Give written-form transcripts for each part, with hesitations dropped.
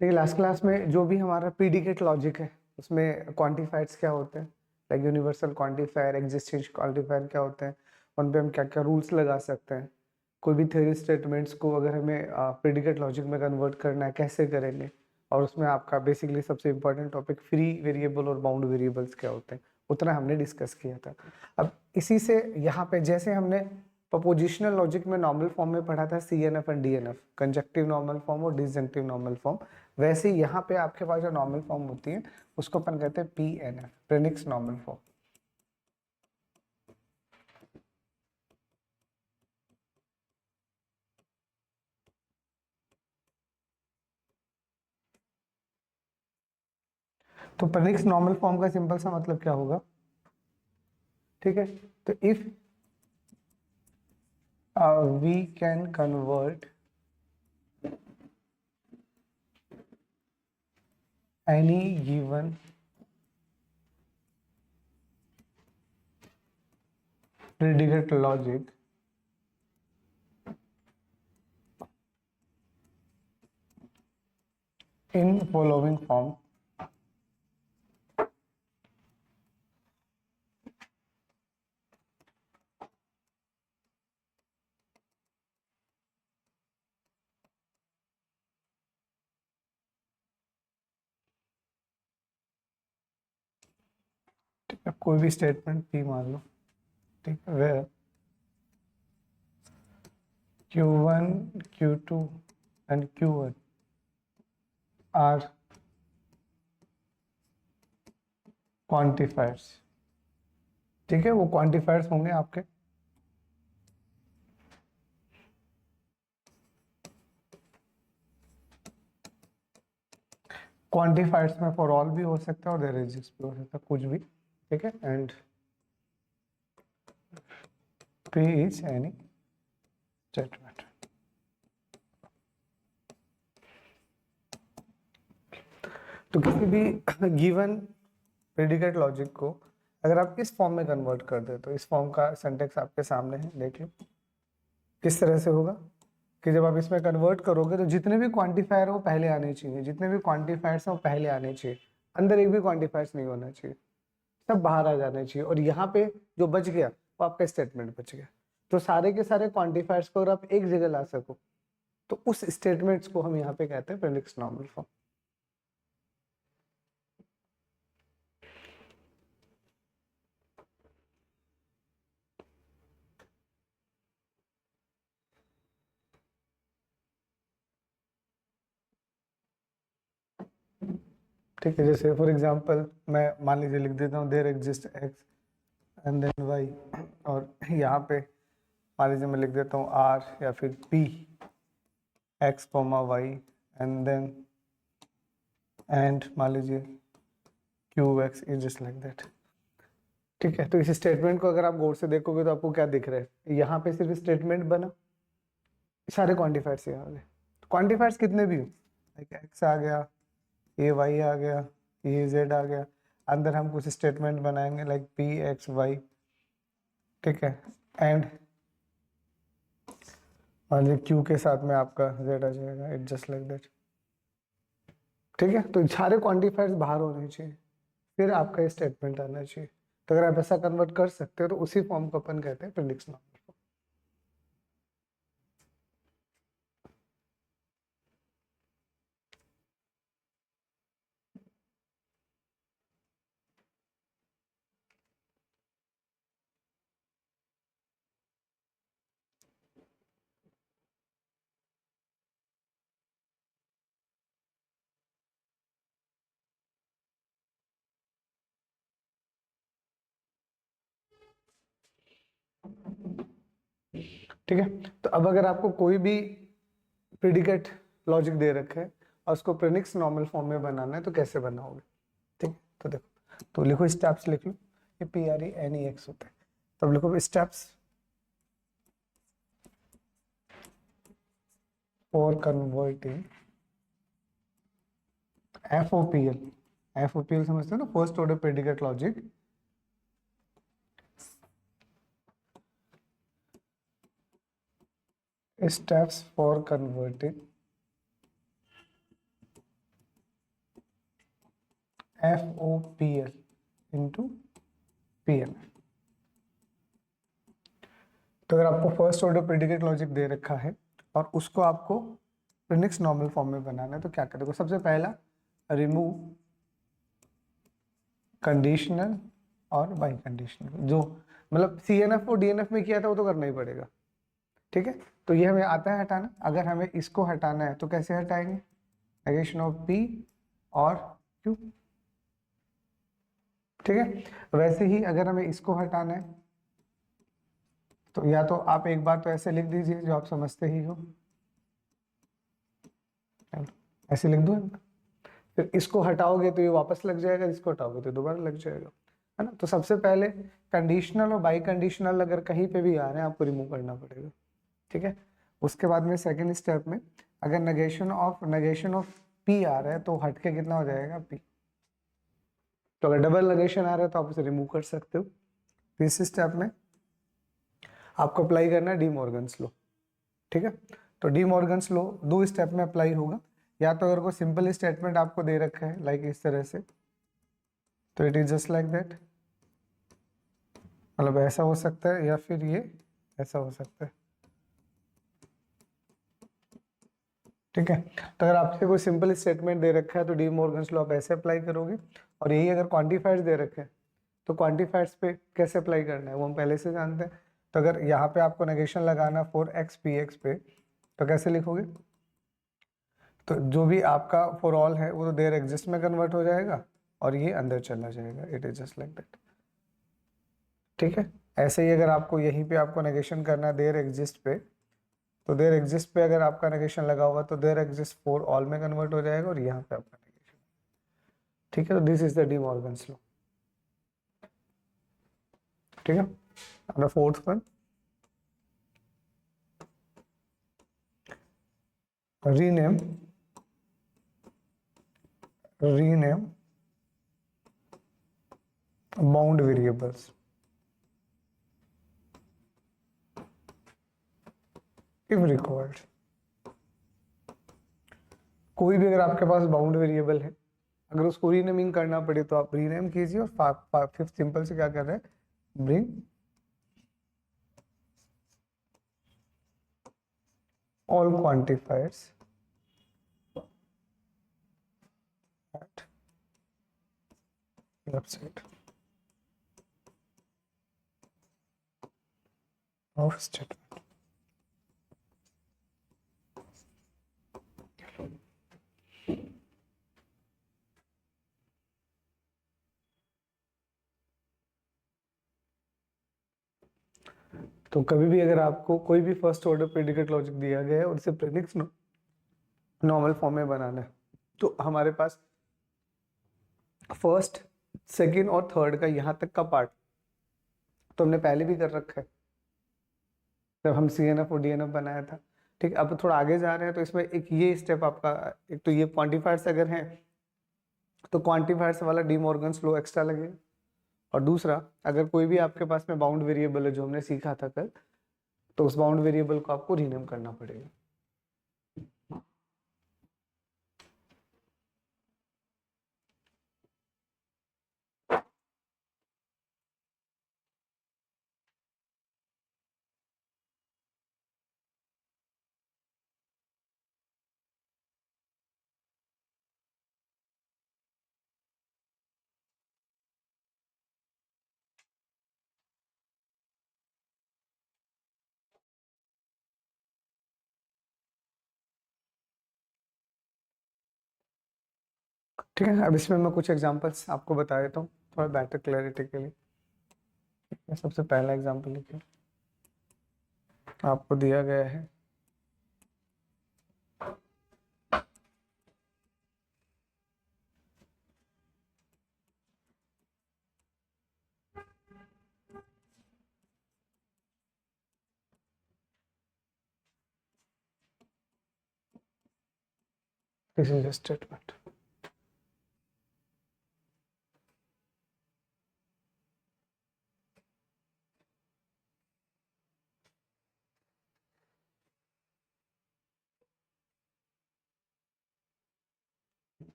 देखिए last class में जो भी हमारा प्रीडिकेट लॉजिक है उसमें क्वांटिफायर्स क्या होते हैं, like universal quantifier, existence quantifier क्या होते हैं, उन पे हम क्या क्या रूल्स लगा सकते हैं, कोई भी थ्योरी स्टेटमेंट्स को अगर हमें प्रीडिकेट लॉजिक में कन्वर्ट करना है कैसे करेंगे, और उसमें आपका बेसिकली सबसे इंपॉर्टेंट टॉपिक फ्री वेरिएबल और बाउंड वेरिएबल्स क्या होते हैं, उतना हमने डिस्कस किया था। अब इसी से यहाँ पे जैसे हमने प्रपोजिशनल लॉजिक में नॉर्मल फॉर्म में पढ़ा था CNF and DNF, conjunctive normal form और डिसजंक्टिव नॉर्मल फॉर्म, वैसे ही यहाँ पे आपके पास जो नॉर्मल फॉर्म होती है उसको अपन कहते हैं PNF, प्रीनिक्स नॉर्मल फॉर्म। तो प्रीनिक्स नॉर्मल फॉर्म का सिंपल सा मतलब क्या होगा, ठीक है, तो if we can convert any given predicate logic in following form, ठीक है, कोई भी स्टेटमेंट P मान लो, ठीक है, where Q1 Q2 and Q1 are quantifiers, ठीक है, वो क्वांटिफायर्स होंगे आपके, क्वांटिफायर्स में फॉर ऑल भी हो सकता है और देयर एग्जिस्ट भी हो सकता है, कुछ भी, ठीक है, and P is any statement. तो किसी भी गिवन प्रेडिकेट लॉजिक को अगर आप इस फॉर्म में कन्वर्ट कर दे तो इस फॉर्म का सिंटेक्स आपके सामने है, देख लो किस तरह से होगा कि जब आप इसमें कन्वर्ट करोगे तो जितने भी क्वांटिफायर वो पहले आने चाहिए, जितने भी क्वांटिफायर्स हैं वो पहले आने चाहिए, अंदर एक भी क्वांटिफायर्स नहीं होना चाहिए, सब बाहर आ जाने चाहिए, और यहाँ पे जो बच गया वो आपका स्टेटमेंट बच गया। तो सारे के सारे क्वांटिफायर्स को अगर आप एक जगह ला सको तो उस स्टेटमेंट्स को हम यहाँ पे कहते हैं प्रीडिक्स नॉर्मल फॉर्म। ठीक है, जैसे फॉर एग्जांपल मैं मान लीजिए लिख देता हूँ there exist x and then y, और यहाँ पे मान लीजिए मैं लिख देता हूँ आर या फिर P x comma y and then and मान लीजिए Q x is just like that. ठीक है, तो इस स्टेटमेंट को अगर आप गौर से देखोगे तो आपको क्या दिख रहा है, यहाँ पे सिर्फ स्टेटमेंट बना, सारे क्वांटिफायर्स यहाँ आ गए, क्वांटिफायर्स कितने भी हो, लाइक एक्स आ गया, ए वाई आ गया, ए जेड आ गया, अंदर हम कुछ स्टेटमेंट बनाएंगे लाइक पी एक्स वाई, ठीक है, एंड मान लीजिए क्यू के साथ में आपका जेड आ जाएगा, इट जस्ट लाइक दैट। ठीक है, तो सारे क्वांटिफायर्स बाहर होने चाहिए, फिर आपका ये स्टेटमेंट आना चाहिए। तो अगर आप ऐसा कन्वर्ट कर सकते हो तो उसी फॉर्म को अपन कहते हैं प्रेडिक्स नॉर्मल फॉर्म। ठीक है, तो अब अगर आपको कोई भी प्रेडिकेट लॉजिक दे रखे है और उसको प्रेडिक्स नॉर्मल फॉर्म में बनाना है तो कैसे बनाओगे, ठीक है, तो देखो, तो लिखो स्टेप्स लिख लो, ये PRENEX होता है, तब लिखो स्टेप्स फॉर कन्वर्टिंग FOPL समझते हो ना, first order predicate logic steps for converting FOPL into PNF। तो अगर आपको फर्स्ट ऑर्डर प्रेडिकेट लॉजिक दे रखा है और उसको आपको प्रीमिक्स नॉर्मल फॉर्म में बनाना है तो क्या करोगे? सबसे पहला रिमूव कंडीशनल और बाई कंडीशनल, जो मतलब CNF और DNF में किया था वो तो करना ही पड़ेगा, ठीक है। तो ये हमें आता है हटाना। अगर हमें इसको हटाना है तो कैसे हटाएंगे? नेगेशन ऑफ P और Q, ठीक है। वैसे ही अगर हमें इसको हटाना है तो या तो आप एक बार तो ऐसे लिख दीजिए जो आप समझते ही हो, ऐसे लिख दो, फिर इसको हटाओगे तो ये वापस लग जाएगा, इसको हटाओगे तो दोबारा लग जाएगा, है ना। तो सबसे पहले कंडीशनल और बाई कंडीशनल अगर कहीं पे भी आ रहे हैं आपको रिमूव करना पड़ेगा, ठीक है। उसके बाद में सेकेंड स्टेप में अगर नेगेशन ऑफ P आ रहा है तो हट के कितना हो जाएगा? P। तो अगर डबल नेगेशन आ रहा है तो आप उसे रिमूव कर सकते हो। तीसरे स्टेप में आपको अप्लाई करना है डी मॉर्गन्स लॉ, ठीक है। तो डी मॉर्गन्स लॉ दो स्टेप में अप्लाई होगा। या तो अगर कोई सिंपल स्टेटमेंट आपको दे रखा है लाइक इस तरह से, तो it is just like that, मतलब ऐसा हो सकता है या फिर ये ऐसा हो सकता है, ठीक है। तो अगर आपसे कोई सिंपल स्टेटमेंट दे रखा है तो डी मॉर्गन्स लॉ आप ऐसे अप्लाई करोगे। और यही अगर क्वांटिफायर्स दे रखे हैं तो क्वांटिफायर्स पे कैसे अप्लाई करना है वो हम पहले से जानते हैं। तो अगर यहाँ पे आपको नेगेशन लगाना 4x पे तो कैसे लिखोगे? तो जो भी आपका फॉर ऑल है वो तो देयर एग्जिस्ट में कन्वर्ट हो जाएगा और ये अंदर चला जाएगा, it is just like that, ठीक है। ऐसे ही अगर आपको यहीं पे आपको नेगेशन करना है देयर एग्जिस्ट पे, तो देयर एग्जिस्ट पे अगर आपका नेगेशन लगा हुआ तो देयर एग्जिस्ट फॉर ऑल में कन्वर्ट हो जाएगा और यहाँ पे आपका नेगेशन, ठीक है। तो this is the D Morgan's law, ठीक है। The fourth one, rename bound variables if required. कोई भी अगर आपके पास बाउंड वेरिएबल है, अगर उसको रीनेमिंग करना पड़े तो आप रीनेम कीजिए। और फिफ्थ सिंपल से क्या कर रहे हैं? Bring all quantifiers at left side of statement। तो कभी भी अगर आपको कोई भी फर्स्ट ऑर्डर प्रेडिकेट लॉजिक दिया गया है और इसे प्रेडिक्स नॉर्मल फॉर्म में बनाना है तो हमारे पास फर्स्ट, सेकंड और थर्ड का यहाँ तक का पार्ट तो हमने पहले भी कर रखा है जब हम CNF और DNF बनाया था, ठीक। अब थोड़ा आगे जा रहे हैं तो इसमें एक ये स्टेप आपका, एक तो ये क्वांटिफायर्स अगर हैं तो क्वांटिफायर्स वाला डी मॉर्गन्स लॉ एक्स्ट्रा लगेगा। और दूसरा, अगर कोई भी आपके पास में बाउंड वेरिएबल है जो हमने सीखा था कल, तो उस बाउंड वेरिएबल को आपको रीनेम करना पड़ेगा। ठीक है, अब इसमें मैं कुछ एग्जांपल्स आपको बता देता हूँ थोड़ा बेटर क्लैरिटी के लिए। सबसे पहला एग्जांपल लिखिए, आपको दिया गया है दिस इज अ स्टेटमेंट।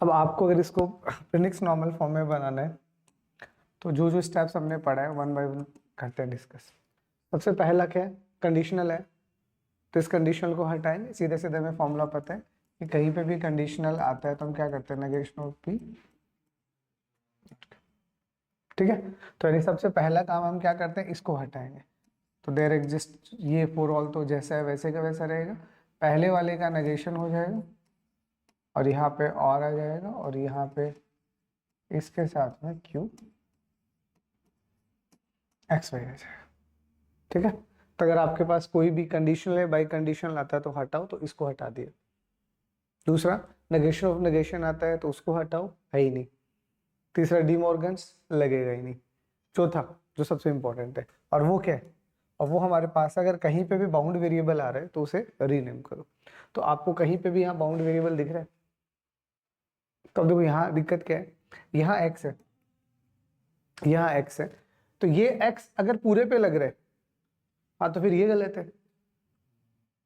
अब आपको अगर इसको प्रिनिक्स नॉर्मल फॉर्म में बनाना है तो जो जो स्टेप्स हमने पढ़ा है वन बाय वन करते हैं डिस्कस। सबसे पहला क्या है, कंडीशनल है, तो इस कंडीशनल को हटाएंगे। सीधे सीधे हमें फॉर्मूला पता है कि कहीं पे भी कंडीशनल आता है तो हम क्या करते हैं, नेगेशन ऑफ पी। ठीक है, तो यानी सबसे पहला काम हम क्या करते हैं, इसको हटाएंगे। तो देयर एग्जिस्ट, ये फॉर ऑल तो जैसा है वैसे का वैसा रहेगा, पहले वाले का नेगेशन हो जाएगा और यहाँ पे और आ जाएगा और यहाँ पे इसके साथ में क्यू एक्स वाई आ जाएगा। ठीक है, तो अगर आपके पास कोई भी कंडीशनल है, बाई कंडीशनल आता है तो हटाओ, तो इसको हटा दिया। दूसरा, नेगेशन ऑफ नेगेशन आता है तो उसको हटाओ, है ही नहीं। तीसरा, डी मॉर्गन्स लगेगा ही नहीं। चौथा, जो सबसे इंपॉर्टेंट है, और वो क्या है, और वो हमारे पास अगर कहीं पे भी बाउंड वेरिएबल आ रहा है तो उसे रीनेम करो। तो आपको कहीं पे भी यहाँ बाउंड वेरिएबल दिख रहा है, तो देखो यहाँ दिक्कत क्या है, यहाँ एक्स है, यहाँ एक्स है, तो ये एक्स अगर पूरे पे लग रहा है, हाँ तो फिर ये गलत है।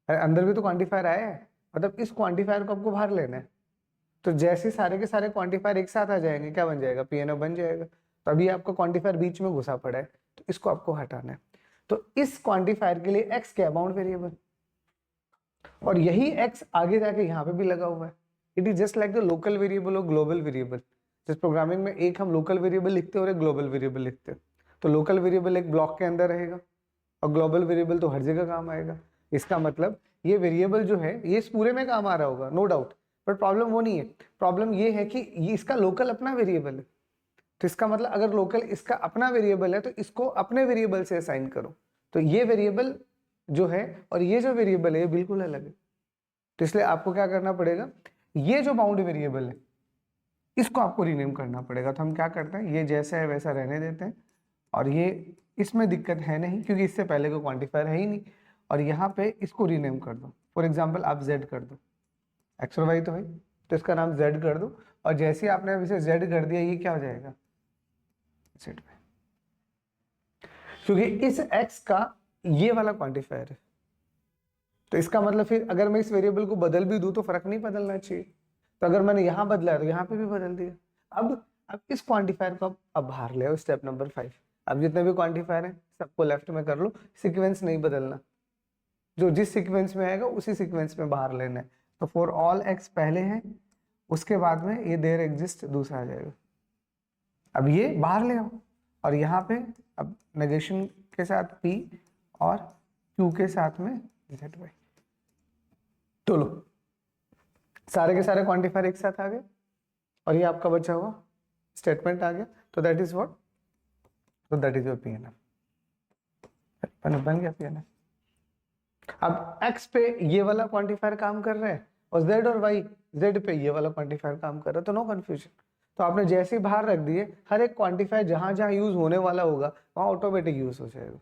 अरे अंदर भी तो क्वांटिफायर आया है, मतलब इस क्वांटिफायर को आपको बाहर लेना है। तो जैसे सारे के सारे क्वांटिफायर एक साथ आ जाएंगे, क्या बन जाएगा, पी एन एफ बन जाएगा। तो अभी आपका क्वांटिफायर बीच में घुसा पड़ा है, तो इसको आपको हटाना है। तो इस क्वांटिफायर के लिए एक्स क्या है, बाउंड वेरिएबल, और यही एक्स आगे जाके यहाँ पे भी लगा हुआ है। It is just like the local variable और ग्लोबल वेरिएबल। जिस प्रोग्रामिंग में एक हम लोकल वेरिएबल लिखते हैं और एक ग्लोबल वेरिएबल लिखते हैं, तो लोकल वेरिएबल एक ब्लॉक के अंदर रहेगा और ग्लोबल वेरिएबल तो हर जगह काम आएगा। इसका मतलब ये वेरिएबल जो है ये इस पूरे में काम आ रहा होगा, नो डाउट, बट प्रॉब्लम वो नहीं है। प्रॉब्लम ये है कि ये इसका लोकल अपना वेरिएबल है। तो इसका मतलब अगर लोकल इसका अपना वेरिएबल है तो इसको अपने वेरिएबल से असाइन करो। तो ये वेरिएबल जो है और ये जो वेरिएबल है ये बिल्कुल अलग है। तो इसलिए आपको क्या करना पड़ेगा, ये जो बाउंड वेरिएबल है इसको आपको रीनेम करना पड़ेगा। तो हम क्या करते हैं, ये जैसा है वैसा रहने देते हैं, और ये इसमें दिक्कत है नहीं क्योंकि इससे पहले कोई क्वांटिफायर है ही नहीं, और यहाँ पे इसको रीनेम कर दो। फॉर एग्जाम्पल आप z कर दो, एक्स और वाई तो है, तो इसका नाम z कर दो, और जैसे ही आपने अब इसे z कर दिया ये क्या हो जाएगा, z में, क्योंकि इस x का ये वाला क्वांटिफायर है। तो इसका मतलब फिर अगर मैं इस वेरिएबल को बदल भी दूं तो फर्क नहीं बदलना चाहिए। तो अगर मैंने यहाँ बदला है तो यहाँ पे भी बदल दिया। अब इस क्वांटिफायर को अब बाहर ले आओ, स्टेप नंबर 5। अब जितने भी क्वांटिफायर हैं सबको लेफ्ट में कर लो, सीक्वेंस नहीं बदलना, जो जिस सीक्वेंस में आएगा उसी सीक्वेंस में बाहर लेना है। तो फॉर ऑल एक्स पहले है, उसके बाद में ये देयर एग्जिस्ट दूसरा आ जाएगा। अब ये बाहर ले आओ, और यहाँ पे अब नेगेशन के साथ p और q के साथ में z y। तो लो, सारे के सारे क्वांटिफायर एक साथ आ गए और ये आपका बचा हुआ स्टेटमेंट आ गया। तो दैट इज व्हाट, तो that is your P N F, बन गया पी एन एफ। अब x पे ये वाला क्वांटिफायर काम कर रहा है और z और y, z पे ये वाला क्वांटिफायर काम कर रहा है, तो नो कंफ्यूजन। तो आपने जैसे ही बाहर रख दिए, हर एक क्वांटिफायर जहां जहां यूज होने वाला होगा वहां ऑटोमेटिक यूज हो जाएगा।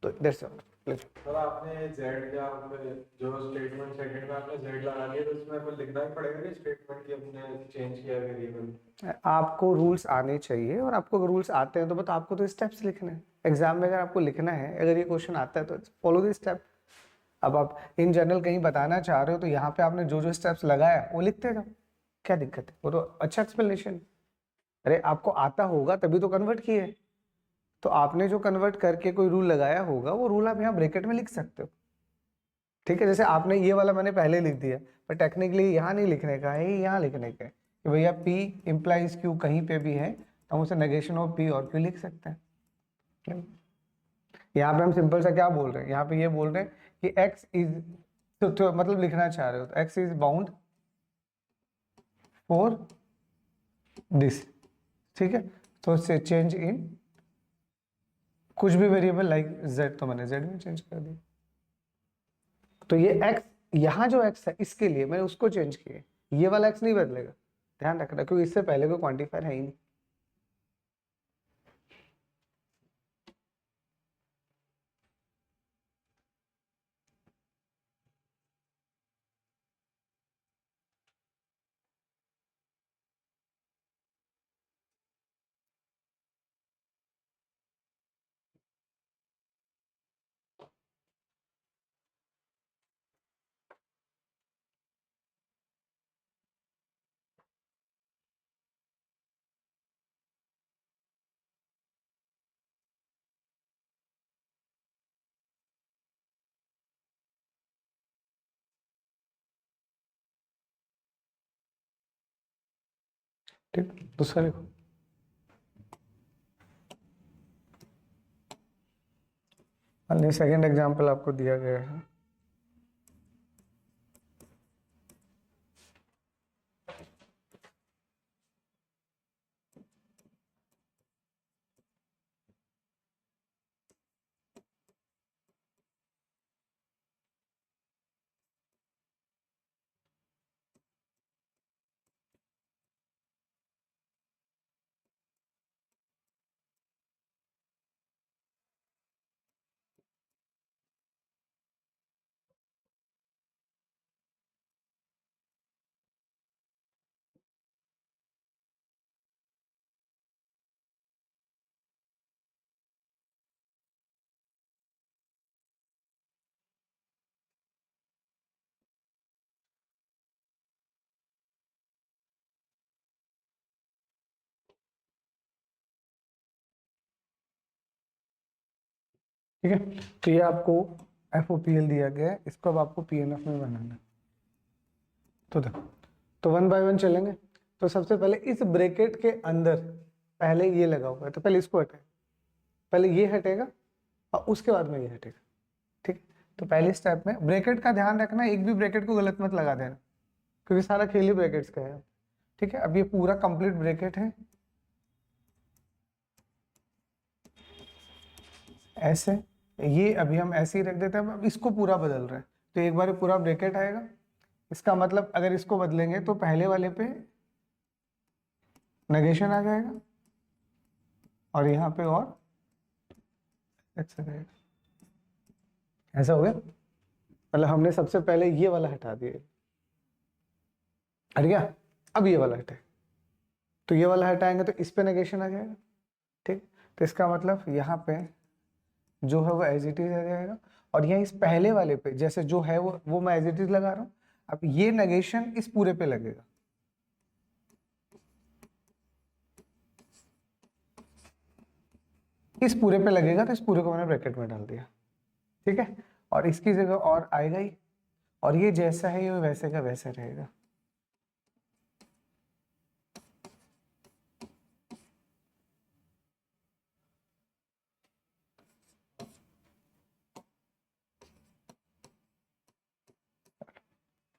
तो दैट्स ऑल। सर आपने z या जो स्टेटमेंट सेकंड में आपने z लगा दिया तो उसमें अपन लिखना ही पड़ेगा कि स्टेटमेंट की अपने चेंज किया वेरिएबल। आपको रूल्स आने चाहिए, और आपको रूल्स आते हैं तो बता, आपको तो स्टेप्स लिखने हैं। एग्जाम में अगर आपको लिखना है, अगर ये क्वेश्चन आता है तो फॉलो द स्टेप। अब आप इन जनरल कहीं बताना चाह रहे हो तो यहाँ पे आपने जो जो स्टेप्स लगाया वो लिखते जाओ, क्या दिक्कत है, वो तो अच्छा एक्सप्लेनेशन। अरे आपको आता होगा तभी तो कन्वर्ट किए, तो आपने जो कन्वर्ट करके कोई रूल लगाया होगा वो रूल आप यहाँ ब्रैकेट में लिख सकते हो। ठीक है, जैसे आपने ये वाला मैंने पहले लिख दिया, पर टेक्निकली यहाँ नहीं लिखने का है, यहाँ लिखने का है कि भैया P इंप्लाइज Q कहीं पे भी है तो हम उसे नेगेशन ऑफ P और Q लिख सकते हैं। यहाँ पे हम सिंपल सा क्या बोल रहे हैं, यहाँ पे ये बोल रहे हैं कि x इज, तो मतलब लिखना चाह रहे हो तो x is bound for this. ठीक है, तो से चेंज इन कुछ भी वेरिएबल लाइक z, तो मैंने z में चेंज कर दिया। तो ये x, यहाँ जो x है इसके लिए मैंने उसको चेंज किया, ये वाला x नहीं बदलेगा, ध्यान रखना, क्योंकि इससे पहले कोई क्वांटिफायर है ही नहीं। ठीक, दूसरा लिखो। अन्य सेकंड एग्जांपल आपको दिया गया है। ठीक है, तो ये आपको FOPL दिया गया है, इसको अब आपको PNF में बनाना है। तो देखो, तो 1 बाय 1 चलेंगे। तो सबसे पहले इस ब्रैकेट के अंदर पहले ये लगा हुआ है, तो पहले इसको हटाए, पहले ये हटेगा और उसके बाद में ये हटेगा। ठीक, तो पहले स्टेप में ब्रैकेट का ध्यान रखना, एक भी ब्रैकेट को गलत मत लगा देना, क्योंकि सारा खेल ही ब्रैकेट्स का है। ठीक है, अब ये पूरा कंप्लीट ब्रैकेट है ऐसे, ये अभी हम ऐसे ही रख देते हैं। अब इसको पूरा बदल रहे हैं, तो एक बार पूरा ब्रैकेट आएगा। इसका मतलब अगर इसको बदलेंगे तो पहले वाले पे नेगेशन आ जाएगा और यहाँ पे और ऐसा हो गया। मतलब हमने सबसे पहले ये वाला हटा दिया, हट गया। अब ये वाला हटे, तो ये वाला हटाएंगे तो इस पे नेगेशन आ जाएगा। ठीक, तो इसका मतलब यहाँ पे जो है वो एज इट इज आ जाएगा, और यहाँ इस पहले वाले पे जैसे जो है वो मैं एज इट इज लगा रहा हूँ। अब ये नेगेशन इस पूरे पे लगेगा, इस पूरे पे लगेगा, तो इस पूरे को मैंने ब्रैकेट में डाल दिया। ठीक है, और इसकी जगह और आएगा ही, और ये जैसा है ये वैसे का वैसा रहेगा।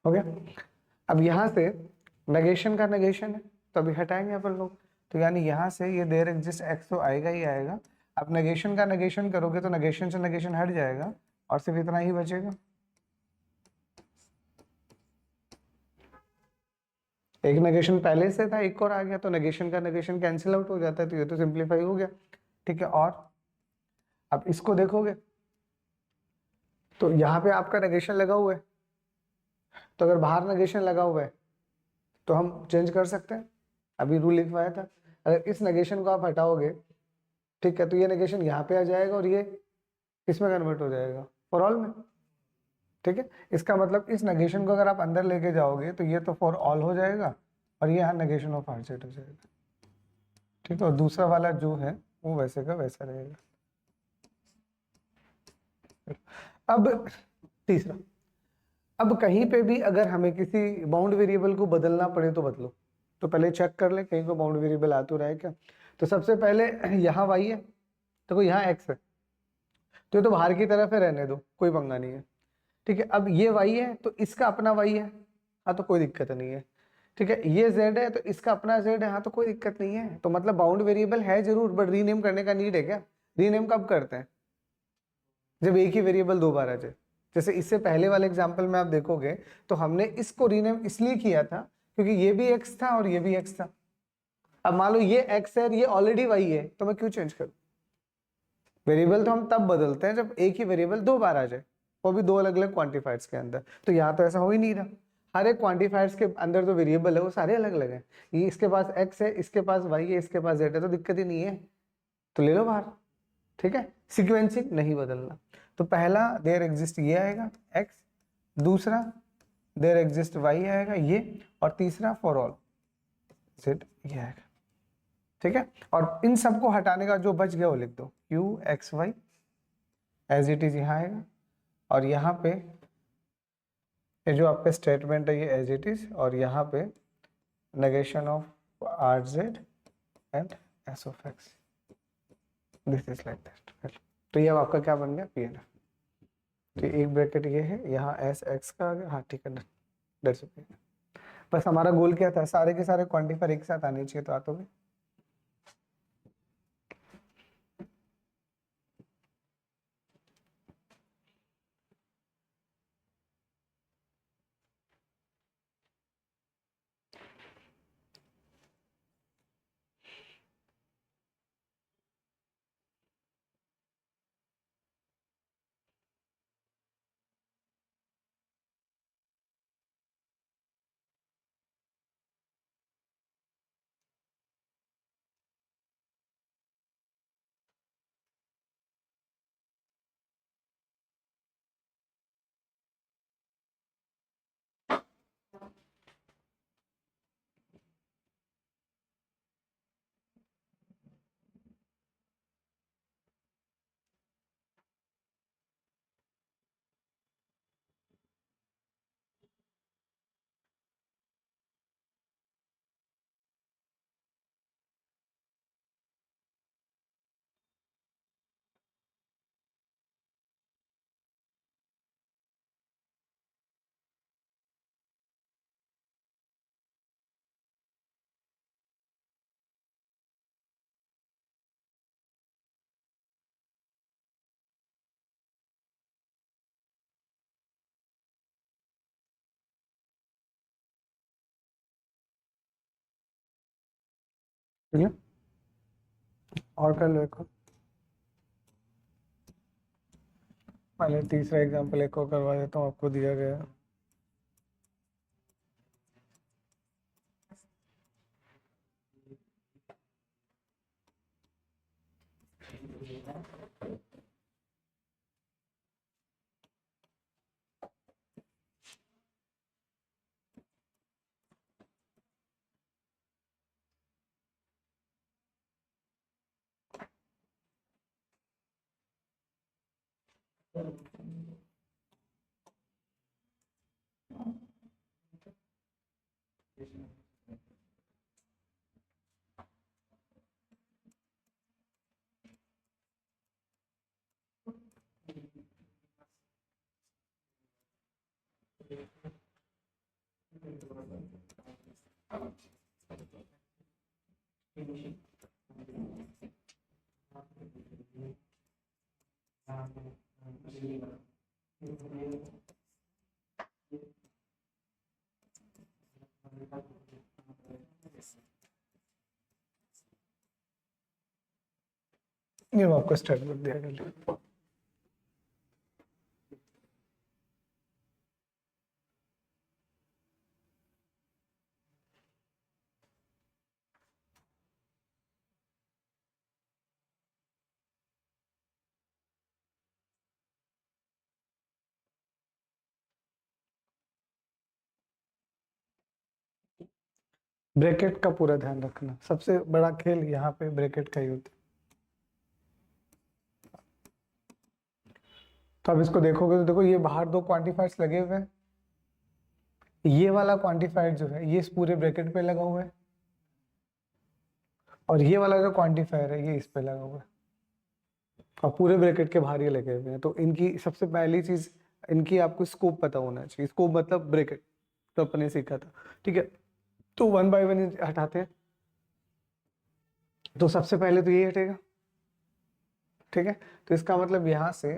हो गया। अब यहाँ से नेगेशन का नेगेशन है, तो अभी हटाएंगे अपन लोग, तो यानी यहाँ से ये देयर एग्जिस्ट एक्स तो आएगा ही आएगा। अब नेगेशन का नेगेशन करोगे तो नेगेशन से नेगेशन हट जाएगा और सिर्फ इतना ही बचेगा। एक नेगेशन पहले से था, एक और आ गया, तो नेगेशन का नेगेशन कैंसिल आउट हो जाता है, तो ये तो सिंप्लीफाई हो गया। ठीक है, और अब इसको देखोगे तो यहाँ पे आपका नेगेशन लगा हुआ है, तो अगर बाहर नेगेशन लगा हुआ है तो हम चेंज कर सकते हैं। अभी रूल लिखवाया था, अगर इस नेगेशन को आप हटाओगे, ठीक है, तो ये नेगेशन यहाँ पे आ जाएगा और ये किसमें कन्वर्ट हो जाएगा, फॉर ऑल में। ठीक है, इसका मतलब इस नेगेशन को अगर आप अंदर लेके जाओगे तो ये तो फॉर ऑल हो जाएगा और ये यहाँ नेगेशन ऑफ आर सेट हो जाएगा। ठीक है, और दूसरा वाला जो है वो वैसे का वैसा रहेगा। अब तीसरा, अब कहीं पे भी अगर हमें किसी बाउंड वेरिएबल को बदलना पड़े तो बदलो, तो पहले चेक कर ले कहीं को बाउंड वेरिएबल आ तो रहा है क्या। तो सबसे पहले यहाँ y है, तो यहाँ x है, तो ये तो बाहर की तरफ है, रहने दो, कोई पंगा नहीं है। ठीक है, अब ये y है तो इसका अपना y है, हाँ तो कोई दिक्कत नहीं है। ठीक है, ये z है तो इसका अपना z है, हाँ तो कोई दिक्कत नहीं है। तो मतलब बाउंड वेरिएबल है जरूर, बट रीनेम करने का नीड है क्या। रीनेम कब करते हैं, जब एक ही वेरिएबल दो बार आ जाए। जैसे इससे पहले वाले एग्जांपल में आप देखोगे तो हमने इसको रीनेम इसलिए किया था क्योंकि ये भी x था और ये भी x था। अब मान लो ये x है और ये ऑलरेडी y है, तो मैं क्यों चेंज करूं। वेरिएबल तो हम तब बदलते हैं जब एक ही वेरिएबल दो बार आ जाए, वो भी दो अलग अलग क्वांटिफायर्स के अंदर। तो यहाँ तो ऐसा हो ही नहीं रहा, हर एक क्वांटिफायर्स के अंदर जो वेरिएबल है वो सारे अलग अलग हैं। ये इसके पास x है, इसके पास y है, इसके पास z है, तो दिक्कत ही नहीं है, तो ले लो बाहर। ठीक है, सीक्वेंसिंग नहीं बदलना। तो पहला देयर एग्जिस्ट ये आएगा x, दूसरा देयर एग्जिस्ट y आएगा ये, और तीसरा फॉर ऑल z ये आएगा। ठीक है, और इन सबको हटाने का जो बच गया वो लिख दो, q x y as it is यहाँ आएगा, और यहाँ पे ये जो आपका स्टेटमेंट है ये एज इट इज, और यहाँ पे negation of are Z and S of x, this is like that. तो ये अब आपका क्या बन गया, पी एन एफ। तो एक ब्रैकेट ये है, यहाँ एस एक्स का आ गया, हाँ ठीक है, दैट्स ओके। बस हमारा गोल क्या था, सारे के सारे क्वांटिफायर एक साथ आने चाहिए, तो आ तो गए। ठीक है, और कर लो एक और। पहले तीसरा एग्जांपल एक और करवा देता हूँ, आपको दिया गया है। ये वो आपको स्टार्ट कर दिया गया। ब्रैकेट का पूरा ध्यान रखना, सबसे बड़ा खेल यहाँ पे ब्रैकेट का ही होता है। तो अब इसको देखोगे तो देखो, ये बाहर दो क्वांटिफायर्स लगे हुए हैं, ये वाला क्वांटिफायर जो है ये इस पूरे ब्रैकेट पे लगा हुआ है, और ये वाला जो क्वांटिफायर है ये इस पे लगा हुआ है, और पूरे ब्रैकेट के बाहर ये लगे हुए हैं। तो इनकी सबसे पहली चीज, इनकी आपको स्कोप पता होना चाहिए। स्कोप मतलब ब्रैकेट, तो अपने सीखा था, ठीक है। तो वन बाय वन हटाते हैं। तो सबसे पहले तो ये हटेगा, ठीक है। तो इसका मतलब यहां से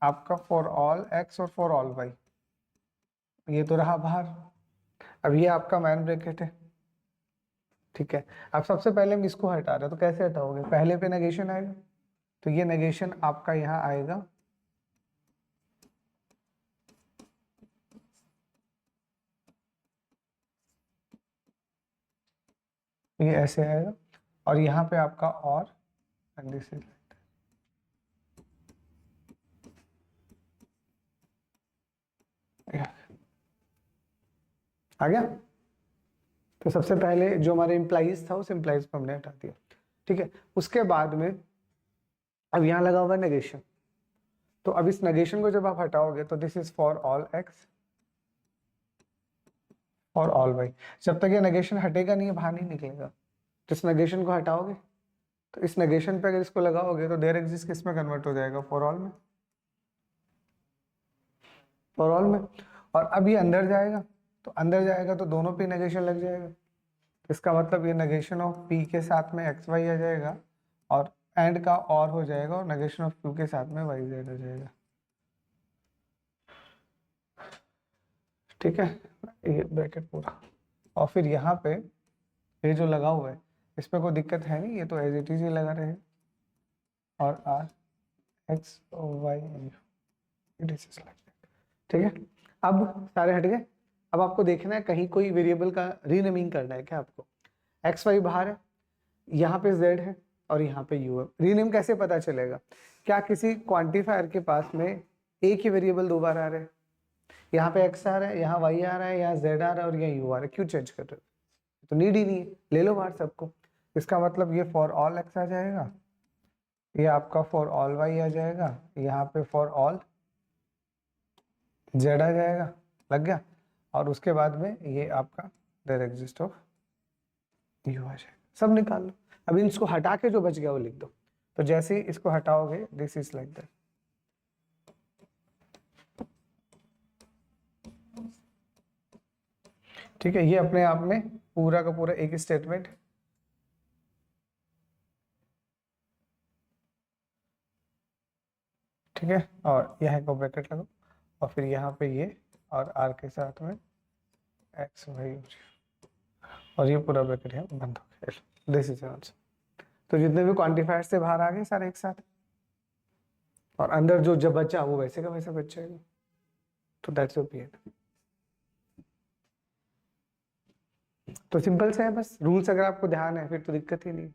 आपका फॉर ऑल एक्स और फॉर ऑल वाई, ये तो रहा बाहर। अब ये आपका मैन ब्रैकेट है, ठीक है। अब सबसे पहले हम इसको हटा रहे हैं, तो कैसे हटाओगे, पहले पे नेगेशन आएगा, तो ये नेगेशन आपका यहाँ आएगा, ये ऐसे आएगा, और यहाँ पे आपका और दिस इज आ गया। तो सबसे पहले जो हमारे इम्प्लाइज था उस इम्प्लाइज को हमने हटा दिया, ठीक है। उसके बाद में अब यहाँ लगा हुआ नेगेशन, तो अब इस नेगेशन को जब आप हटाओगे तो this is for all x, और ऑल वाई। जब तक ये नेगेशन हटेगा नहीं, बाहर नहीं निकलेगा। तो इस नेगेशन को हटाओगे, तो इस नेगेशन पे अगर इसको लगाओगे तो देयर एग्जिस्ट किस में कन्वर्ट हो जाएगा, फॉर ऑल में, फॉर ऑल में। और अब ये अंदर जाएगा, तो अंदर जाएगा तो दोनों पे नेगेशन लग जाएगा। इसका मतलब ये नेगेशन ऑफ पी के साथ में एक्स वाई आ जाएगा, और एंड का और हो जाएगा, और नेगेशन ऑफ क्यू के साथ में वाई जेड हो जाएगा। ठीक है, ये ब्रैकेट पूरा। और फिर यहाँ पे ये जो लगा हुआ है इसमें कोई दिक्कत है नहीं, ये तो एज इट इज ही लगा रहे। और R x y it is like that. ठीक है, अब सारे हट गए। अब आपको देखना है कहीं कोई वेरिएबल का रीनेमिंग करना है क्या आपको। एक्स वाई बाहर है, यहाँ पे z है और यहाँ पे u है। रीनेम कैसे पता चलेगा, क्या किसी क्वांटिफायर के पास में एक ही वेरिएबल दो बार आ रहे हैं, यहाँ पे x आ रहा है, यहाँ y आ रहा है, यहाँ z आ रहा है और यहाँ u आ रहा है, क्यों चेंज कर रहे हो, तो नीड ही नहीं है, ले लो बाहर सबको। इसका मतलब ये फॉर ऑल x आ जाएगा, ये आपका फॉर ऑल y आ जाएगा, यहाँ पे फॉर ऑल z आ जाएगा, लग गया। और उसके बाद में ये आपका देयर एग्जिस्ट ऑफ u आ जाएगा, सब निकाल लो। अभी इसको हटा के जो बच गया वो लिख दो। तो जैसे ही इसको हटाओगे, दिस इज लाइक दैट। ठीक है, ये अपने आप में पूरा का पूरा एक स्टेटमेंट। ठीक है, और यहाँ को ब्रैकेट लगाओ, और फिर यहाँ पे ये और आर के साथ में एक्स वाई, और ये पूरा ब्रैकेट है बंद हो गया। This is answer. तो जितने भी क्वांटिफायर से बाहर आ गए सारे एक साथ, और अंदर जो जब बचा वो वैसे का वैसे बच जाएगा। तो दैट्स योर पीएन। तो सिंपल से है बस, रूल्स अगर आपको ध्यान है फिर तो दिक्कत ही नहीं।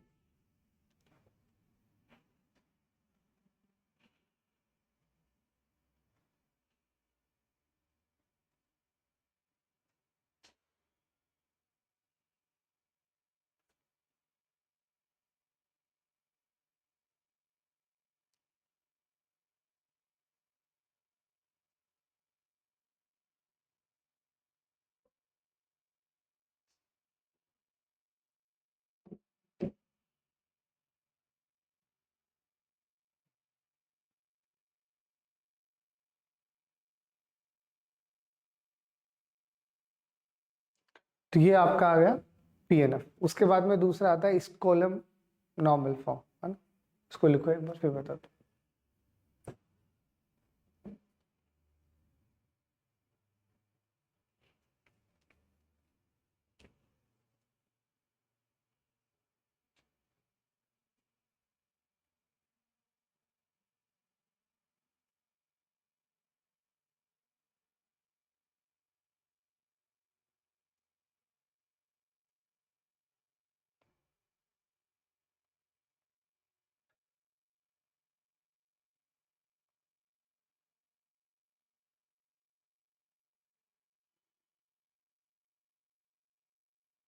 तो ये आपका आ गया पीएनएफ। उसके बाद में दूसरा आता है इस कॉलम नॉर्मल फॉर्म, है ना। इसको लिखो एक बार फिर बता दो।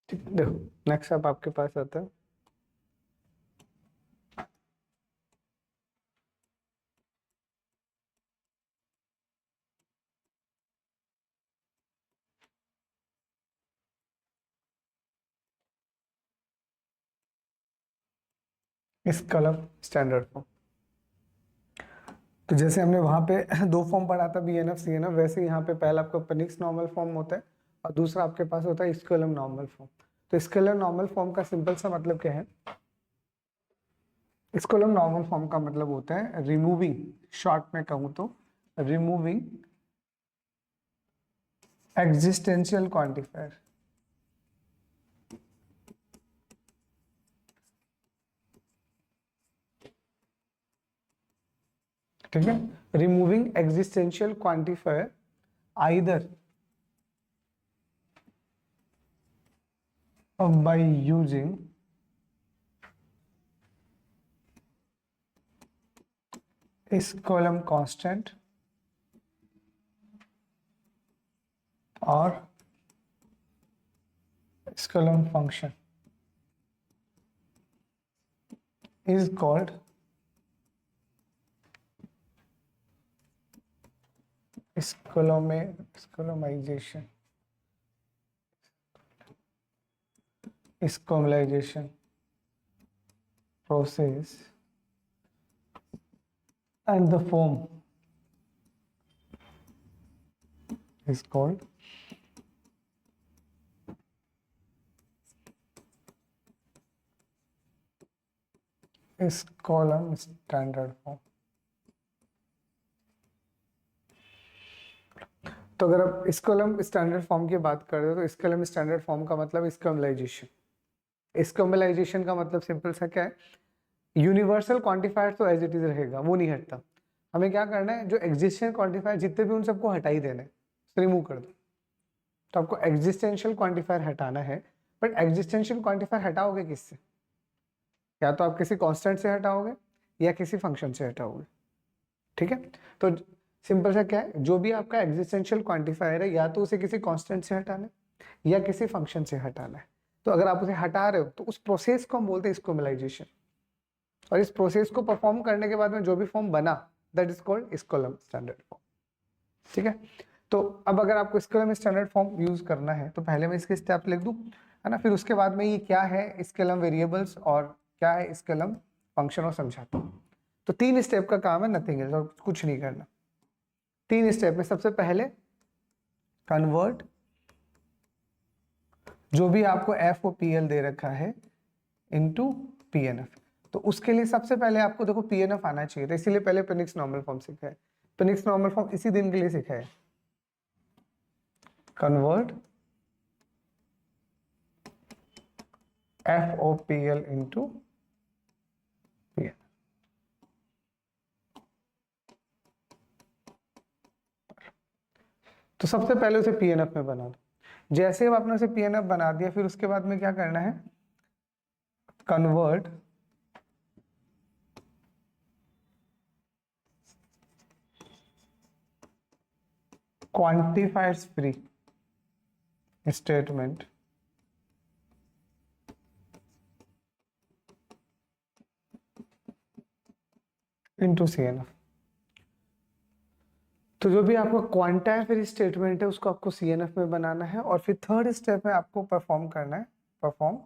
ठीक, देखो नेक्स्ट अब आपके पास आता है इस कॉलम स्टैंडर्ड फॉर्म। तो जैसे हमने वहां पे दो फॉर्म पढ़ा था, बीएनएफ सीएनएफ, वैसे यहाँ पे पहला आपका पेनिक्स नॉर्मल फॉर्म होता है और दूसरा आपके पास होता है स्केलर नॉर्मल फॉर्म। तो स्केलर नॉर्मल फॉर्म का सिंपल सा मतलब क्या है, स्केलर नॉर्मल फॉर्म का मतलब होता है रिमूविंग, शॉर्ट में कहूँ तो रिमूविंग एग्जिस्टेंशियल क्वांटिफायर। ठीक है, removing existential quantifier either by using is column constant or is column function is called columnization. Squamalization process and the foam is called इस कॉलम स्टैंडर्ड फॉर्म। तो अगर आप इस कॉलम स्टैंडर्ड फॉर्म की बात कर रहे हो तो इस कॉलम स्टैंडर्ड फॉर्म का मतलब स्क्वमलाइजेशन। स्क्वमलाइजेशन का मतलब सिंपल सा क्या है, यूनिवर्सल क्वांटिफायर तो एज इट इज रहेगा, वो नहीं हटता। हमें क्या करना है, जो एग्जिस्टेंशियल क्वांटिफायर जितने भी उन सबको हटा ही देना है, रिमूव कर दो। तो आपको एग्जिस्टेंशियल क्वांटिफायर हटाना है, बट एग्जिस्टेंशियल क्वांटिफायर हटाओगे किससे? या तो आप किसी कांस्टेंट से हटाओगे या किसी फंक्शन से हटाओगे। ठीक है, तो सिंपल सा क्या है, जो भी आपका एग्जिस्टेंशियल क्वांटिफायर है या तो उसे किसी कांस्टेंट से हटाना है या किसी फंक्शन से हटाना है। तो अगर आप उसे हटा रहे हो तो उस प्रोसेस को हम बोलते हैं स्क्वमलाइजेशन। और इस प्रोसेस को परफॉर्म करने के बाद में जो भी फॉर्म बना, that is called Skolem standard form. ठीक है, तो अब अगर आपको स्कॉलम स्टैंडर्ड फॉर्म यूज करना है तो पहले मैं इसके स्टेप लिख दूं, है ना, फिर उसके बाद में ये क्या है स्कॉलम वेरिएबल्स और क्या है स्कॉलम फंक्शन और समझाता हूं। तो 3 स्टेप का काम है, नथिंग एल्स, और कुछ नहीं करना। 3 स्टेप में सबसे पहले कन्वर्ट जो भी आपको एफ और पी एल दे रखा है इनटू पीएनएफ। तो उसके लिए सबसे पहले आपको देखो पीएनएफ आना चाहिए, तो इसीलिए पहले पेनिक्स नॉर्मल फॉर्म सीखा है। पेनिक्स नॉर्मल फॉर्म इसी दिन के लिए सीखा है, convert F O P L into PN. तो सबसे पहले उसे पीएनएफ में बना दो। जैसे ही आपने उसे पीएनएफ बना दिया, फिर उसके बाद में क्या करना है, convert quantifiers free statement into CNF. तो जो भी आपका क्वांटाइर फ्री स्टेटमेंट है उसको आपको सीएनएफ में बनाना है, और फिर थर्ड स्टेप में आपको परफॉर्म करना है, perform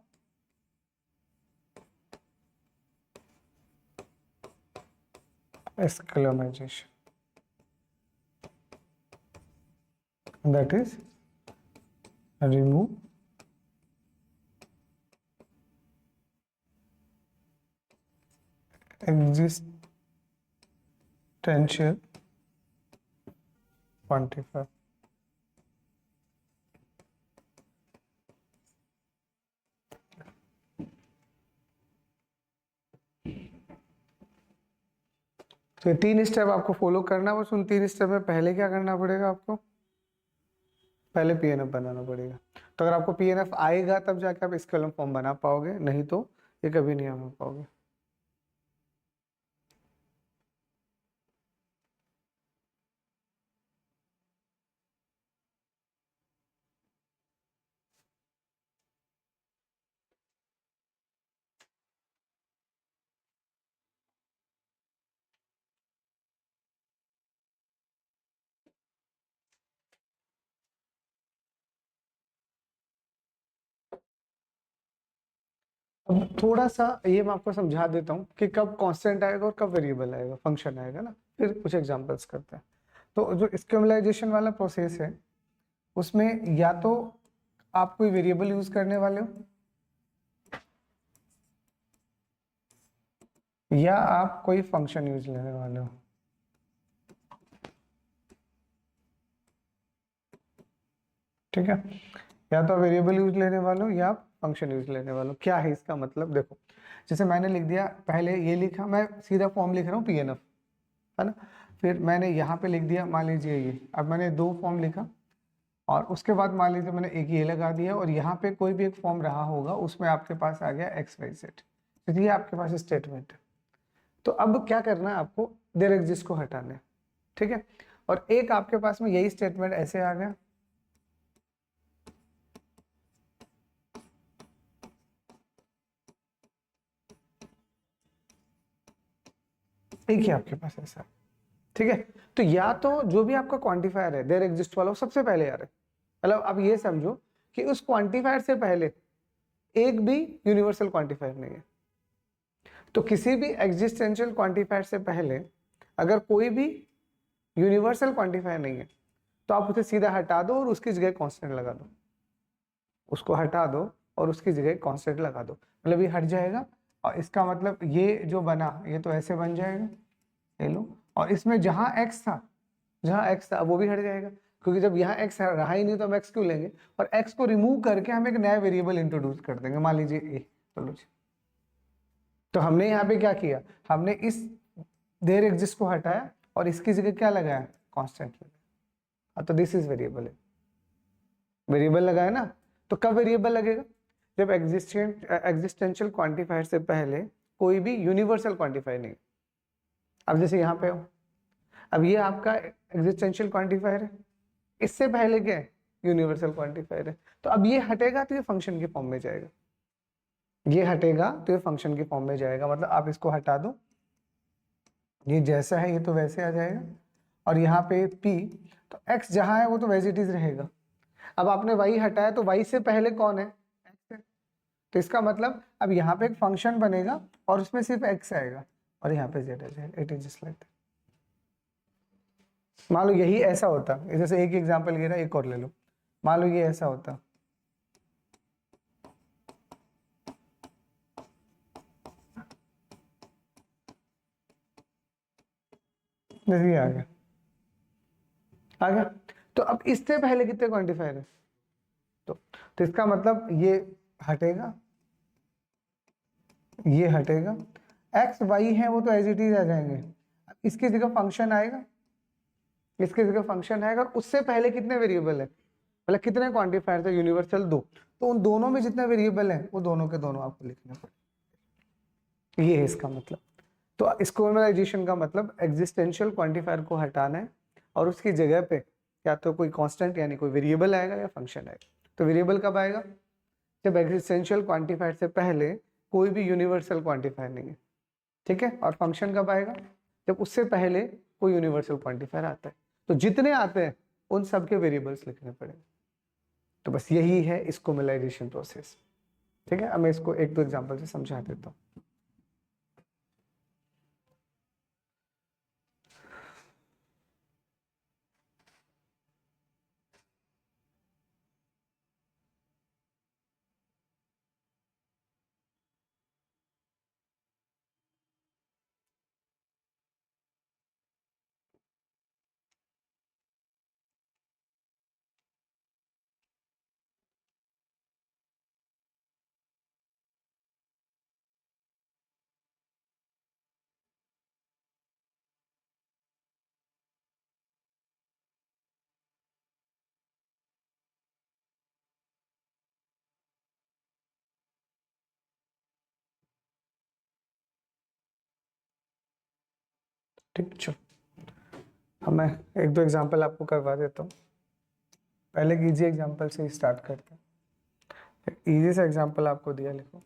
exclamation, that is remove existential quantifier। तो ये 3 स्टेप आपको फॉलो करना है। बस उन 3 स्टेप में पहले क्या करना पड़ेगा, आपको पहले पीएनएफ बनाना पड़ेगा। तो अगर आपको पीएनएफ आएगा तब जाके आप स्कॉलम फॉर्म बना पाओगे, नहीं तो ये कभी नहीं बना पाओगे। अब थोड़ा सा ये मैं आपको समझा देता हूँ कि कब कांस्टेंट आएगा और कब वेरिएबल आएगा, फंक्शन आएगा ना, फिर कुछ एग्जांपल्स करते हैं। तो जो स्क्यूमुलाइजेशन वाला प्रोसेस है उसमें या तो आप कोई वेरिएबल यूज करने वाले हो या आप कोई फंक्शन यूज लेने वाले हो। ठीक है, या तो वेरिएबल यूज लेने वाले हो या आप फंक्शन यूज लेने वाले हो। क्या है इसका मतलब, देखो जैसे मैंने लिख दिया, पहले ये लिखा, मैं सीधा फॉर्म लिख रहा हूँ पीएनएफ, है ना, फिर मैंने यहाँ पे लिख दिया मान लीजिए ये, अब मैंने 2 फॉर्म लिखा और उसके बाद मान लीजिए मैंने एक ये लगा दिया और यहाँ पे कोई भी एक फॉर्म रहा होगा उसमें आपके पास आ गया XYZ, तो ये आपके पास स्टेटमेंट है। तो अब क्या करना है आपको, देयर एग्जिस्ट को हटाना है। ठीक है, और एक आपके पास में यही स्टेटमेंट ऐसे आ गया, एक ही आपके पास ऐसा। ठीक है, तो या तो जो भी आपका क्वांटिफायर है देयर एग्जिस्ट वाला वो सबसे पहले आ रहा है, मतलब आप ये समझो कि उस क्वांटिफायर से पहले एक भी यूनिवर्सल क्वांटिफायर नहीं है। तो किसी भी एग्जिस्टेंशियल क्वांटिफायर से पहले अगर कोई भी यूनिवर्सल क्वांटिफायर नहीं है तो आप उसे सीधा हटा दो और उसकी जगह कांस्टेंट लगा दो, उसको हटा दो और उसकी जगह कांस्टेंट लगा दो, मतलब ये हट जाएगा। और इसका मतलब ये जो बना ये तो ऐसे बन जाएगा, ले लो, और इसमें जहां x था वो भी हट जाएगा, क्योंकि जब यहाँ x रहा ही नहीं तो हम x क्यों लेंगे, और x को रिमूव करके हम एक नया वेरिएबल इंट्रोड्यूस कर देंगे, मान लीजिए a। चलो जी, तो हमने यहाँ पे क्या किया, हमने इस देयर एग्जिस्ट को हटाया और इसकी जगह क्या लगाया, कांस्टेंट लगाया। तो दिस इज वेरिएबल है, वेरिएबल लगाया ना। तो कब वेरिएबल लगेगा, जब एग्जिस्टेंशियल क्वांटिफायर से पहले कोई भी यूनिवर्सल क्वांटिफायर नहीं। अब जैसे यहाँ पे हो, अब ये आपका एग्जिस्टेंशियल क्वांटिफायर है, इससे पहले क्या है, यूनिवर्सल क्वांटिफायर है। तो अब ये हटेगा तो ये फंक्शन के फॉर्म में जाएगा, ये हटेगा तो ये फंक्शन के फॉर्म में जाएगा, मतलब आप इसको हटा दो, ये जैसा है ये तो वैसे आ जाएगा, और यहाँ पे p, तो x जहां है वो तो वैसे इट इज रहेगा। अब आपने y हटाया तो y से पहले कौन है, x है, तो इसका मतलब अब यहाँ पे एक फंक्शन बनेगा और उसमें सिर्फ x आएगा और यहाँ पे z आ जाएगा। It is just like that. मान लो यही ऐसा होता, जैसे एक एग्जांपल ये रहा, एक और ले लो, मान लो ये ऐसा होता, जैसे ये आ गया, आ गया। तो अब इससे पहले कितने क्वांटिफायर है, तो इसका मतलब ये हटेगा, ये हटेगा, एक्स वाई है वो तो एज इट इज आ जाएंगे, इसकी जगह फंक्शन आएगा, इसकी जगह फंक्शन आएगा, और उससे पहले कितने वेरिएबल है, मतलब कितने क्वांटिफायर थे, यूनिवर्सल 2, तो उन दोनों में जितने वेरिएबल है वो दोनों के दोनों आपको लिखने पड़े, ये है इसका मतलब। तो स्क्वेमलाइजेशन का मतलब एग्जिस्टेंशियल क्वांटिफायर को हटाना है और उसकी जगह पे या तो कोई कांस्टेंट यानी कोई वेरिएबल आएगा या फंक्शन आएगा। तो वेरिएबल कब आएगा, जब एग्जिस्टेंशियल क्वांटिफायर से पहले कोई भी यूनिवर्सल क्वांटिफायर नहीं है, ठीक है। और फंक्शन कब आएगा, जब उससे पहले कोई यूनिवर्सल क्वांटिफायर आता है। तो जितने आते हैं उन सब के वेरिएबल्स लिखने पड़ेंगे। तो बस यही है स्क्वेमलाइजेशन प्रोसेस, ठीक है। अब मैं इसको एक दो एग्जांपल से समझा देता हूँ। ठीक, चलो अब मैं एक दो एग्जांपल आपको करवा देता हूँ। पहले एक इजी एग्जांपल से स्टार्ट करते हैं। इजी सा एग्जांपल आपको दिया, लिखो।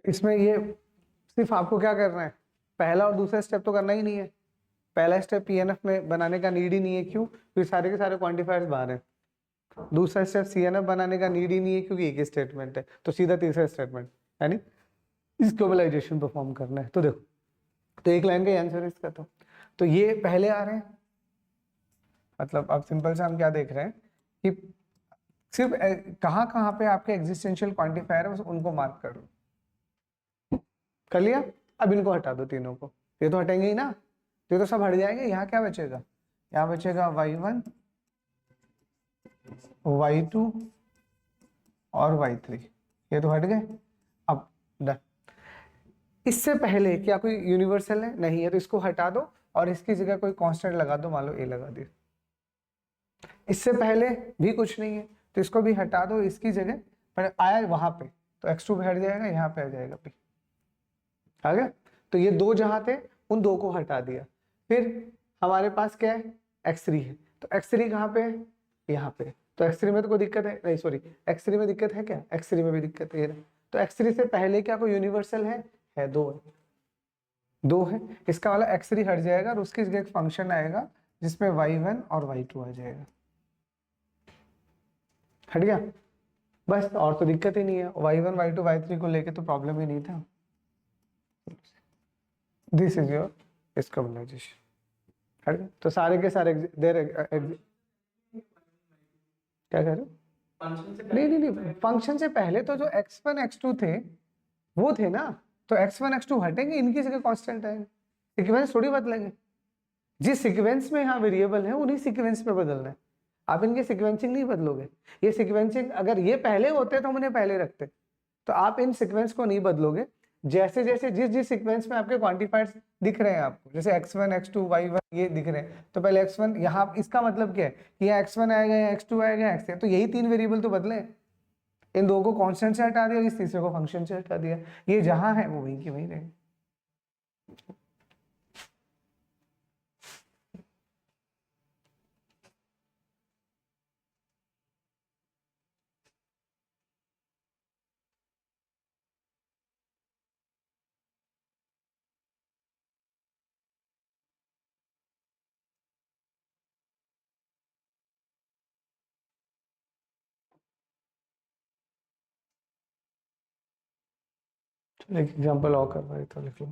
इसमें ये सिर्फ आपको क्या करना है, पहला और दूसरा स्टेप तो करना ही नहीं है। पहला स्टेप पीएनएफ में बनाने का नीड ही नहीं है, क्यों, क्योंकि सारे के सारे क्वांटिफायर्स बाहर हैं। दूसरा स्टेप सीएनएफ बनाने का नीड ही नहीं है, क्योंकि एक ही स्टेटमेंट है। तो सीधा तीसरा स्टेटमेंट यानी स्क्वेमलाइजेशन परफॉर्म करना है। तो देखो, तो एक लाइन का आंसर है इसका। तो ये पहले आ रहे हैं, मतलब अब सिंपल से हम क्या देख रहे हैं कि सिर्फ कहाँ कहाँ पे आपके एग्जिस्टेंशियल क्वांटिफायर है उनको मार्क कर लो, कर लिया। अब इनको हटा दो तीनों को, ये तो हटेंगे ही ना, ये तो सब हट जाएंगे। यहाँ क्या बचेगा, यहाँ बचेगा y1 y2 और y3, ये तो हट गए। अब डन। इससे पहले क्या कोई यूनिवर्सल है? नहीं है, तो इसको हटा दो और इसकी जगह कोई कांस्टेंट लगा दो, मान लो ए लगा दिया। इससे पहले भी कुछ नहीं है तो इसको भी हटा दो, इसकी जगह पर आया वहां पे तो x2 पे हट जाएगा, यहाँ पे आ जाएगा p। आ गया? तो ये दो जहां थे उन दो को हटा दिया। फिर हमारे पास क्या है? x3 है, तो x3 कहाँ पे है? यहाँ पे। तो x3 में तो कोई दिक्कत है नहीं, सॉरी x3 में दिक्कत है क्या? x3 में भी दिक्कत है। तो x3 से पहले क्या कोई यूनिवर्सल है? दो है, दो है। इसका वाला x3 हट जाएगा और उसकी जगह एक फंक्शन आएगा जिसमें y1 और y2 आ जाएगा। हट गया? बस, और तो दिक्कत ही नहीं है। y1 y2 y3 को लेके तो प्रॉब्लम ही नहीं था। This is your discrimination. हट गया? तो सारे के सारे देर क्या कह रहे हो? नहीं नहीं नहीं, फंक्शन से पहले तो जो x1 x2 थे वो थे ना, तो x1 x2 हटेंगे, इनकी जगह कांस्टेंट आएंगे। सीक्वेंस थोड़ी बदलेंगे, जिस सीक्वेंस में यहाँ वेरिएबल है उन्हीं सीक्वेंस में बदलना है। आप इनके सीक्वेंसिंग नहीं बदलोगे। ये सीक्वेंसिंग अगर ये पहले होते तो हम उन्हें पहले रखते, तो आप इन सीक्वेंस को नहीं बदलोगे। जैसे जैसे जिस जिस सीक्वेंस में आपके क्वांटिफायर्स दिख रहे हैं आपको, जैसे x1 x2 y1 ये दिख रहे हैं, तो पहले x1 यहाँ, इसका मतलब क्या है कि यहाँ x1 आएगा, यहाँ x2 आएगा, x, तो यही तीन वेरिएबल तो बदले। इन दो को कांस्टेंट से हटा दिया, इस तीसरे को फंक्शन से हटा दिया। ये जहां है वो वहीं की वहीं रहेगा। एक एग्जांपल और कर रहा तो लिख लो।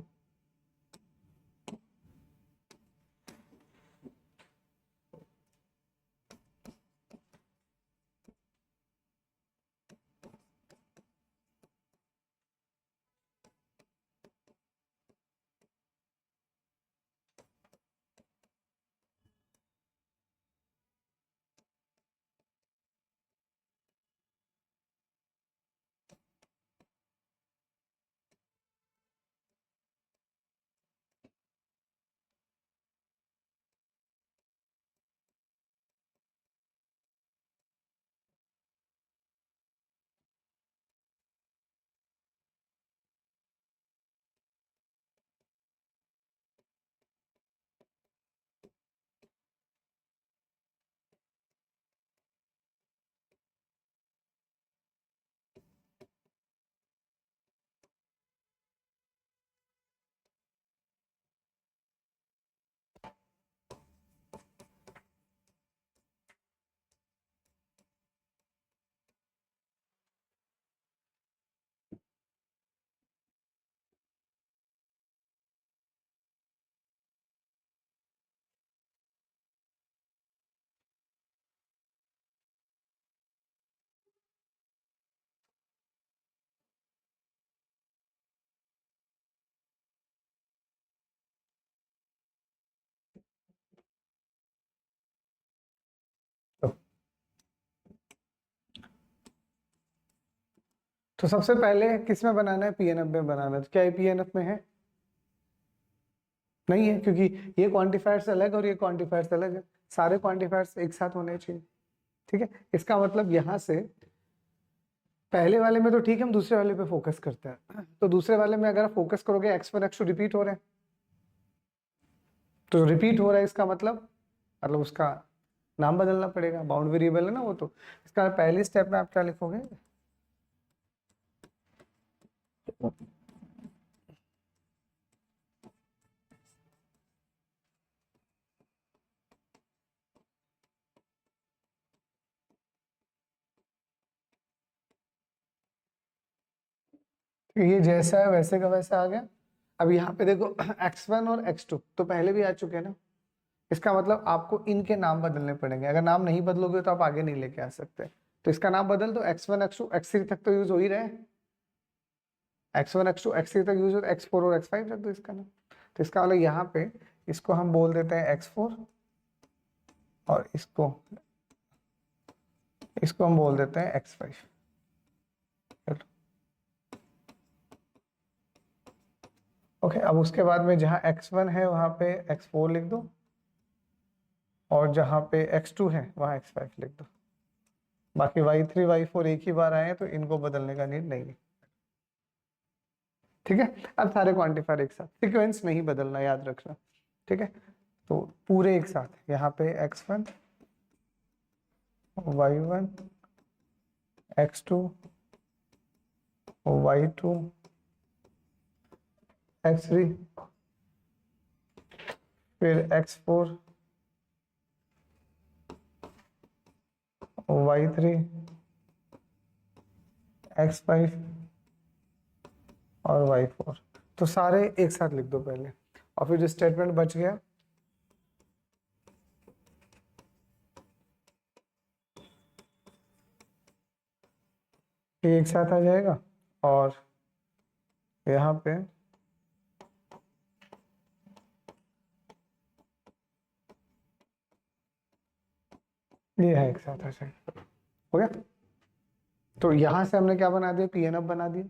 तो सबसे पहले किस में बनाना है? पीएनएफ में बनाना है। तो क्या ये पीएनएफ में है? नहीं है, क्योंकि ये क्वांटिफायर्स अलग और ये क्वांटिफायर्स अलग है। सारे क्वांटिफायर्स एक साथ होने चाहिए। ठीक है, इसका मतलब यहाँ से पहले वाले में तो ठीक है, हम दूसरे वाले पे फोकस करते हैं। तो दूसरे वाले में अगर फोकस करोगे x1 x2 रिपीट हो रहे हैं, तो रिपीट हो रहा है इसका मतलब उसका नाम बदलना पड़ेगा। बाउंड वेरिएबल है ना वो। तो इसका पहली स्टेप में आप क्या लिखोगे? ये जैसा है वैसे का वैसा आ गया। अब यहाँ पे देखो x1 और x2 तो पहले भी आ चुके हैं ना। इसका मतलब आपको इनके नाम बदलने पड़ेंगे। अगर नाम नहीं बदलोगे तो आप आगे नहीं लेके आ सकते। तो इसका नाम बदल दो, x1 x2 x3 तक तो यूज हो ही रहे हैं। x1 x2 x3 तक यूज हो, x4 और x5 रख दो इसका नाम। तो इसका मतलब यहाँ पे इसको हम बोल देते हैं x4 और इसको हम बोल देते हैं x5। ओके, अब उसके बाद में जहाँ x1 है वहाँ पे x4 लिख दो, और जहाँ पे x2 है वहाँ x5 लिख दो। बाकी y3 y4 एक ही बार आए हैं तो इनको बदलने का नीड नहीं है। ठीक है, अब सारे क्वांटिफायर एक साथ, सीक्वेंस में ही बदलना, याद रखना। ठीक है, तो पूरे एक साथ यहाँ पे x1 y1 x2 y2 x3 फिर x4 y3 x5 और y4। तो सारे एक साथ लिख दो पहले, और फिर जो स्टेटमेंट बच गया ये एक साथ आ जाएगा, और यहाँ पे ये है एक साथ आ जाएगा। हो गया, तो यहाँ से हमने क्या बना दिया, पीएनएफ बना दिया,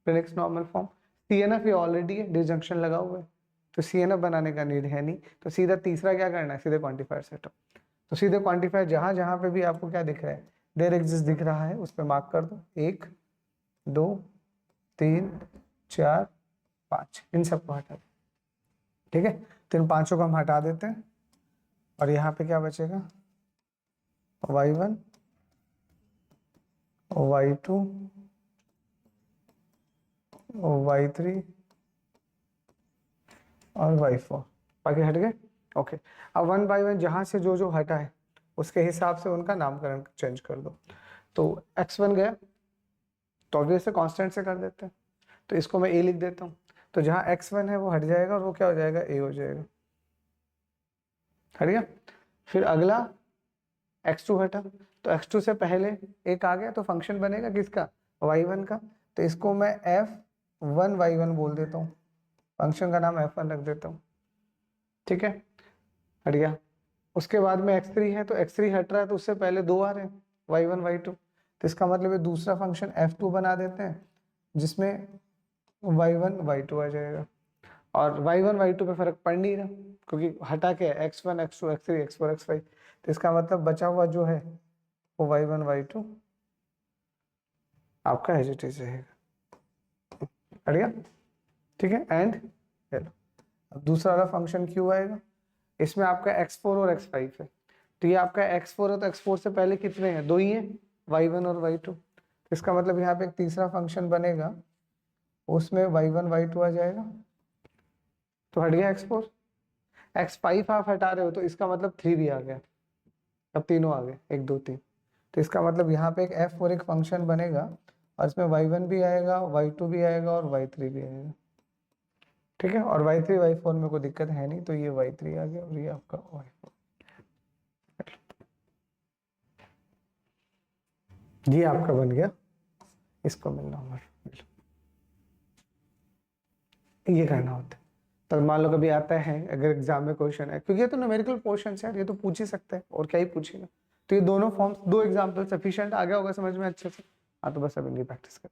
प्रीडिक्स नॉर्मल फॉर्म। सीएनएफ ये ऑलरेडी है, डिसजंक्शन लगा हुआ है, तो सीएनएफ बनाने का नीड है नहीं। तो सीधा तीसरा क्या करना है, सीधे क्वांटिफायर सेटअप। तो सीधे क्वांटिफायर जहां जहां पे भी आपको क्या दिख रहा है, देयर एग्जिस्ट दिख रहा है, उस पर मार्क कर दो, 1 2 3 4 5, इन सबको हटा दो। ठीक है, तो इन पांचों को हम हटा देते हैं, और यहाँ पे क्या बचेगा, y1 y2 y3 और y4, बाकी हट गए। ओके, अब 1 बाय 1 जहां से जो जो हटा है उसके हिसाब से उनका नामकरण चेंज कर दो। तो x1 गया, तो ऑब्वियस से कांस्टेंट से कर देते हैं, तो इसको मैं a लिख देता हूँ। तो जहाँ x1 है वो हट जाएगा, और वो क्या हो जाएगा, a हो जाएगा। हट गया। फिर अगला x2 हटा, तो x2 से पहले एक आ गया, तो फंक्शन बनेगा किसका, y1 का। तो इसको मैं f1 y1 बोल देता हूँ, फंक्शन का नाम f1 रख देता हूँ। ठीक है, हट गया। उसके बाद में x3 है, तो x3 हट रहा है, तो उससे पहले दो आ रहे हैं, y1 y2। तो इसका मतलब है दूसरा फंक्शन f2 बना देते हैं, जिसमें y1 y2 आ जाएगा। और y1 y2 पे फर्क पड़ नहीं रहा, क्योंकि हटा के x1 x2 x3 x4 x5। तो इसका मतलब बचा हुआ जो है वो y1 y2 आपका एज इट इज रहेगा। हट गया। ठीक है, एंड हेलो। अब दूसरा वाला फंक्शन क्यों आएगा, इसमें आपका x4 और x5 है। तो ये आपका x4 है, तो x4 से पहले कितने हैं, दो ही हैं, y1 और y2। तो इसका मतलब यहाँ पे एक तीसरा फंक्शन बनेगा, उसमें y1 y2 आ जाएगा। तो हट गया x4। x5 आप हटा रहे हो, तो इसका मतलब 3 भी आ गया, अब तीनों आ गए, 1 2 3। तो इसका मतलब यहाँ पे एक f4 एक फंक्शन बनेगा, और इसमें y1 भी आएगा, y2 भी आएगा और y3 भी आएगा। ठीक है, और y3 y4 में कोई दिक्कत है नहीं, तो ये y3 आ गया और ये आपका y4। ये आपका बन गया, इसको मिलना होगा, ये करना होता है। तो मान लो कभी आता है, अगर एग्जाम में क्वेश्चन है, क्योंकि ये तो न्यूमेरिकल पोर्शन है यार, ये तो पूछ ही सकते हैं, और क्या ही पूछेगा। तो ये दोनों फॉर्म्स, दो एग्जाम्पल सफिशिएंट आ गया होगा समझ में अच्छे से। हाँ, तो बस अब इनकी प्रैक्टिस कर।